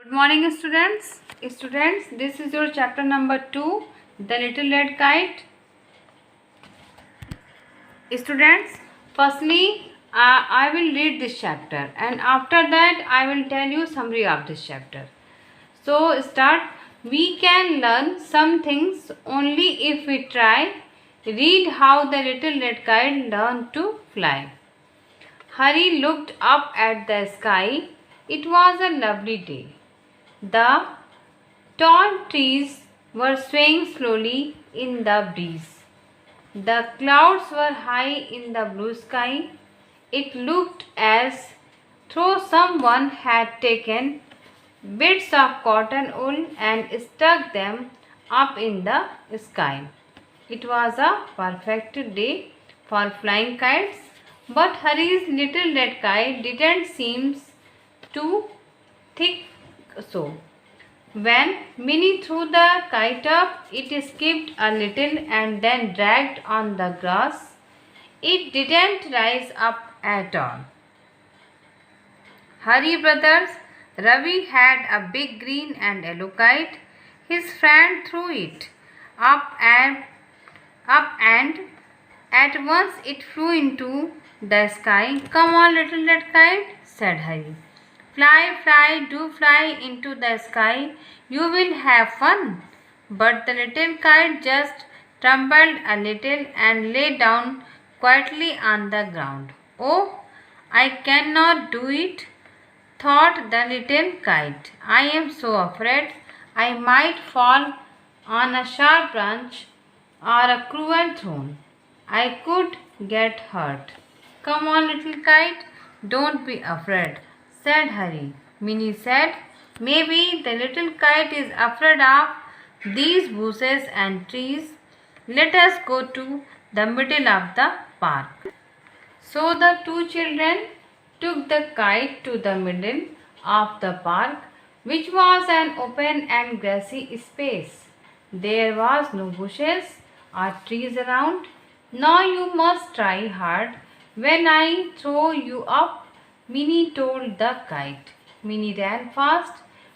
Good morning, students. Students, this is your chapter number 2, The Little Red Kite. Students, firstly, I will read this chapter, and after that I will tell you summary of this chapter. So, start. We can learn some things only if we try. Read how the little red kite learned to fly. Hari looked up at the sky. It was a lovely day. The tall trees were swaying slowly in the breeze. The clouds were high in the blue sky. It looked as though someone had taken bits of cotton wool and stuck them up in the sky. It was a perfect day for flying kites, but Hari's little red kite didn't seem to think so. When Minnie threw the kite up, it skipped a little and then dragged on the grass. It didn't rise up at all. Hari brothers, Ravi had a big green and yellow kite. His friend threw it up and at once it flew into the sky. Come on, little red kite, said Hari. Fly, fly, do fly into the sky. You will have fun. But the little kite just trembled a little and lay down quietly on the ground. Oh, I cannot do it, thought the little kite. I am so afraid I might fall on a sharp branch or a cruel thorn. I could get hurt. Come on, little kite, don't be afraid, said Hari. Minnie said, maybe the little kite is afraid of these bushes and trees. Let us go to the middle of the park. So the two children took the kite to the middle of the park, which was an open and grassy space. There was no bushes or trees around. Now you must try hard when I throw you up, Minnie told the kite. Minnie ran fast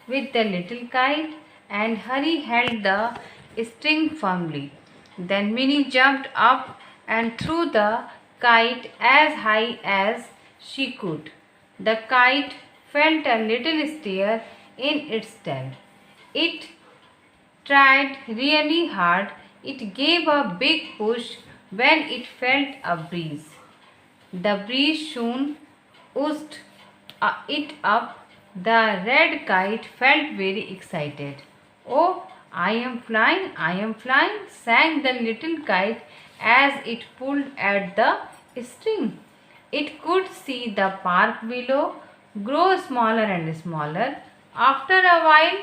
with the little kite and Hari held the string firmly. Then Minnie jumped up and threw the kite as high as she could. The kite felt a little stir in its tail. It tried really hard. It gave a big push when it felt a breeze. The breeze soon oozed it up. The red kite felt very excited. Oh, I am flying, sang the little kite as it pulled at the string. It could see the park below grow smaller and smaller. After a while,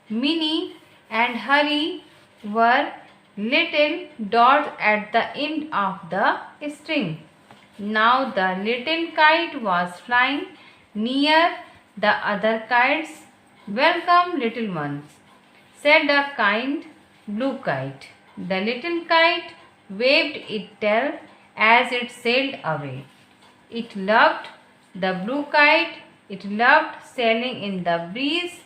Minnie and Hari were little dots at the end of the string. Now the little kite was flying near the other kites. Welcome, little ones, said a kind blue kite. The little kite waved its tail as it sailed away. It loved the blue kite. It loved sailing in the breeze.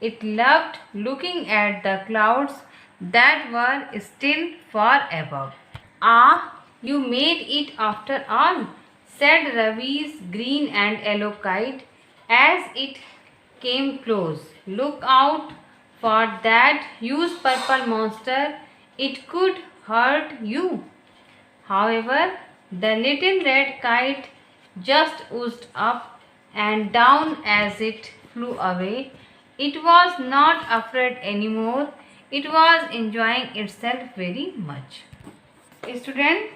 It loved looking at the clouds that were still far above. Ah, you made it after all, said Ravi's green and yellow kite as it came close. Look out for that huge purple monster. It could hurt you. However, the little red kite just oozed up and down as it flew away. It was not afraid anymore. It was enjoying itself very much. Student,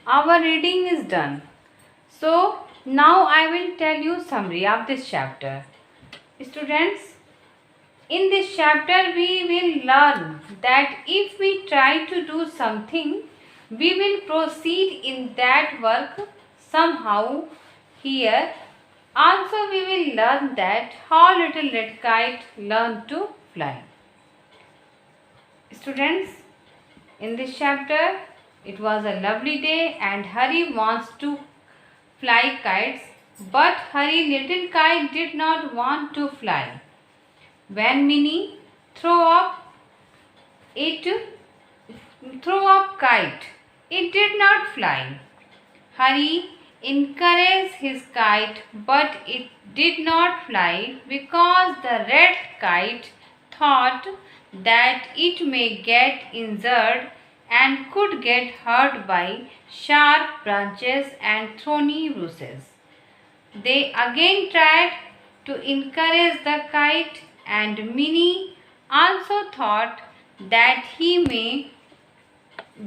our reading is done. So, now I will tell you summary of this chapter. Students, in this chapter we will learn that if we try to do something, we will proceed in that work somehow. Here also we will learn that how little red kite learned to fly. Students, in this chapter it was a lovely day and Hari wants to fly kites, but Hari little kite did not want to fly. When Minnie threw up kite, it did not fly. Hari encouraged his kite, but it did not fly because the red kite thought that it may get injured and could get hurt by sharp branches and thorny bushes. They again tried to encourage the kite, and Minnie also thought that he may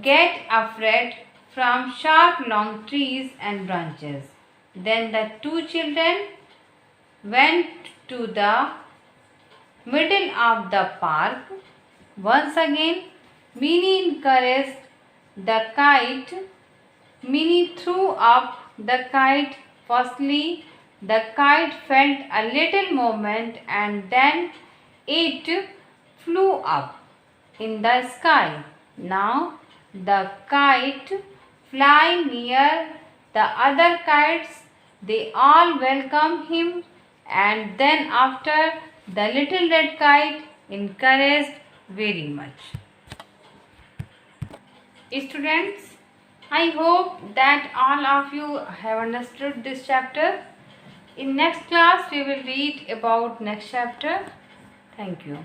get afraid from sharp long trees and branches. Then the two children went to the middle of the park. Once again, Minnie encouraged the kite. Minnie threw up the kite. Firstly, the kite felt a little movement and then it flew up in the sky. Now the kite fly near the other kites. They all welcome him, and then after the little red kite encouraged very much. Students, I hope that all of you have understood this chapter. In next class we will read about next chapter. Thank you.